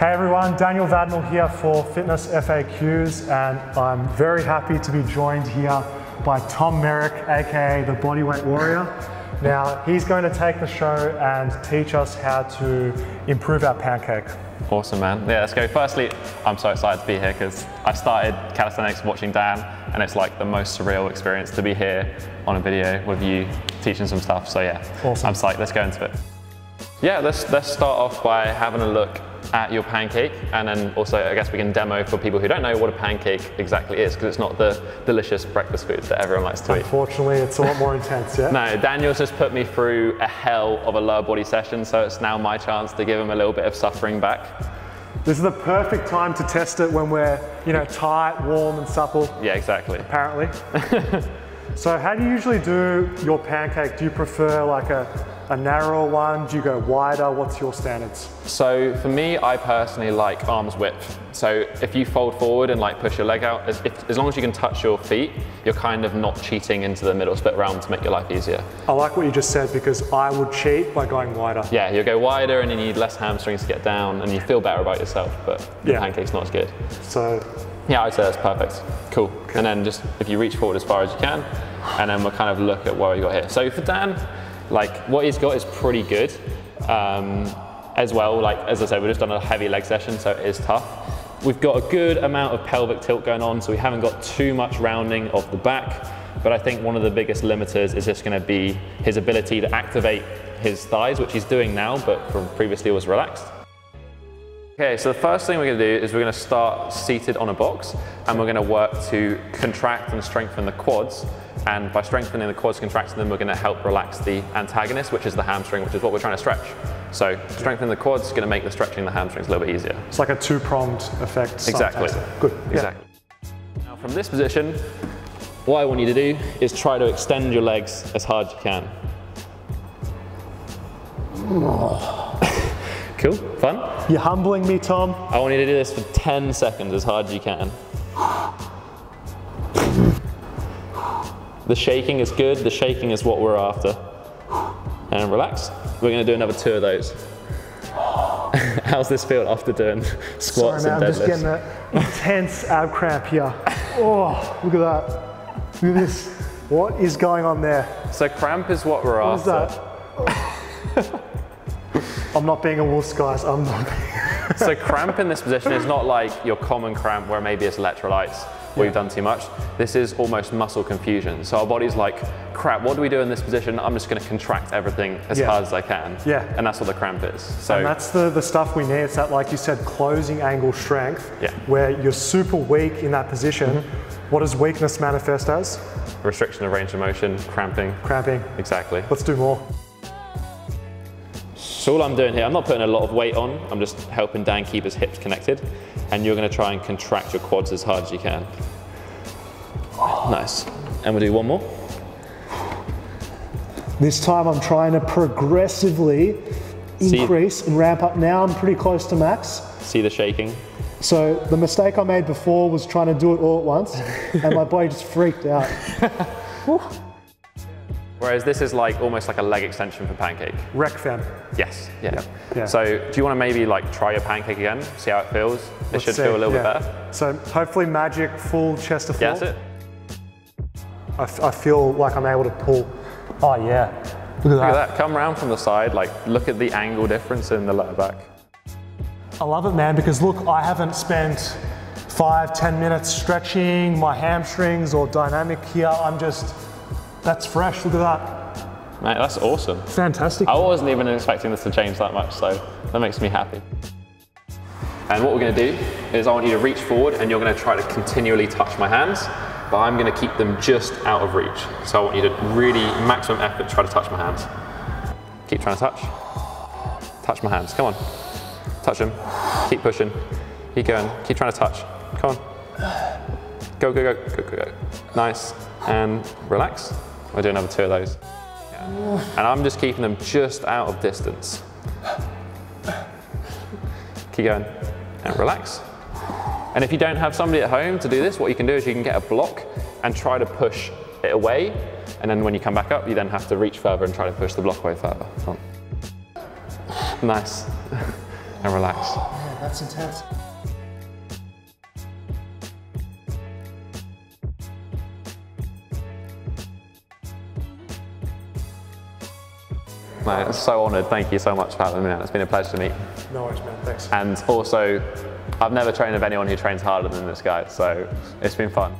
Hey everyone, Daniel Vadnal here for FitnessFAQs, and I'm very happy to be joined here by Tom Merrick, aka the Bodyweight Warrior. Now, he's going to take the show and teach us how to improve our pancake. Awesome, man. Yeah, let's go. Firstly, I'm so excited to be here because I started calisthenics watching Dan, and it's like the most surreal experience to be here on a video with you teaching some stuff. So yeah, awesome. I'm psyched. Let's go into it. Yeah, let's start off by having a look at your pancake, and then also I guess we can demo for people who don't know what a pancake exactly is, because it's not the delicious breakfast food that everyone likes to eat. Unfortunately, it's a lot more intense, yeah? No, Daniel's just put me through a hell of a lower body session, so it's now my chance to give him a little bit of suffering back. This is the perfect time to test it when we're, you know, tight, warm and supple. Yeah, exactly. Apparently. So how do you usually do your pancake? Do you prefer like a narrower one? Do you go wider? What's your standards? So for me, I personally like arm's width. So if you fold forward and like push your leg out, as long as you can touch your feet, you're kind of not cheating into the middle split round to make your life easier. I like what you just said, because I would cheat by going wider. Yeah, you go wider and you need less hamstrings to get down and you feel better about yourself, but the pancake's not as good. So yeah, I'd say that's perfect. Cool. Okay. And then just if you reach forward as far as you can, and then we'll kind of look at what we got here. So for Dan, like what he's got is pretty good as well. Like as I said, we've just done a heavy leg session, so it is tough. We've got a good amount of pelvic tilt going on, so we haven't got too much rounding of the back. But I think one of the biggest limiters is just going to be his ability to activate his thighs, which he's doing now, but from previously was relaxed. Okay, so the first thing we're going to do is we're going to start seated on a box, and we're going to work to contract and strengthen the quads. And by strengthening the quads, contracting them, we're going to help relax the antagonist, which is the hamstring, which is what we're trying to stretch. So strengthening the quads is going to make the stretching the hamstrings a little bit easier. It's like a two-pronged effect. Exactly. Good. Exactly. Yeah. Now from this position, what I want you to do is try to extend your legs as hard as you can. Cool, fun? You're humbling me, Tom. I want you to do this for 10 seconds as hard as you can. The shaking is good, the shaking is what we're after. And relax. We're gonna do another 2 of those. How's this feel after doing squats and deadlifts? I'm just getting an intense ab cramp here. Oh, look at that. Look at this. What is going on there? So cramp is what we're after. What is that? I'm not being a wuss, guys. I'm not being So cramp in this position is not like your common cramp where maybe it's electrolytes or you've done too much. This is almost muscle confusion. So our body's like, crap, what do we do in this position? I'm just going to contract everything as hard as I can. Yeah. And that's what the cramp is. So and that's the stuff we need. It's that, like you said, closing angle strength, where you're super weak in that position. What does weakness manifest as? Restriction of range of motion, cramping. Cramping. Exactly. Let's do more. So all I'm doing here, I'm not putting a lot of weight on, I'm just helping Dan keep his hips connected, and you're going to try and contract your quads as hard as you can. Nice. And we'll do one more. This time I'm trying to progressively increase and ramp up. Now I'm pretty close to max. See the shaking? So the mistake I made before was trying to do it all at once, and my body just freaked out. Whereas this is like almost like a leg extension for pancake. Rec fem. Yes, yeah. So do you want to maybe like try your pancake again, see how it feels? It should feel a little bit better. So hopefully magic, full chest to floor. Yeah, that's it. I feel like I'm able to pull. Oh yeah, look at that. Come around from the side, like look at the angle difference in the lower back. I love it, man, because look, I haven't spent 5-10 minutes stretching my hamstrings or dynamic here. I'm just, that's fresh, look at that. Mate, that's awesome. Fantastic. I wasn't even expecting this to change that much, so that makes me happy. And what we're going to do is I want you to reach forward, and you're going to try to continually touch my hands, but I'm going to keep them just out of reach. So I want you to really, maximum effort, try to touch my hands. Keep trying to touch. Touch my hands, come on. Touch them, keep pushing, keep going, keep trying to touch. Come on. Go, go, go, go, go, go. Nice, and relax. We'll do another 2 of those. And I'm just keeping them just out of distance. Keep going, and relax. And if you don't have somebody at home to do this, what you can do is you can get a block and try to push it away. And then when you come back up, you then have to reach further and try to push the block away further. Nice. And relax. that's intense. Mate, I'm so honoured. Thank you so much for having me out. It's been a pleasure to meet. No worries, man. Thanks. And also, I've never trained with anyone who trains harder than this guy, so it's been fun.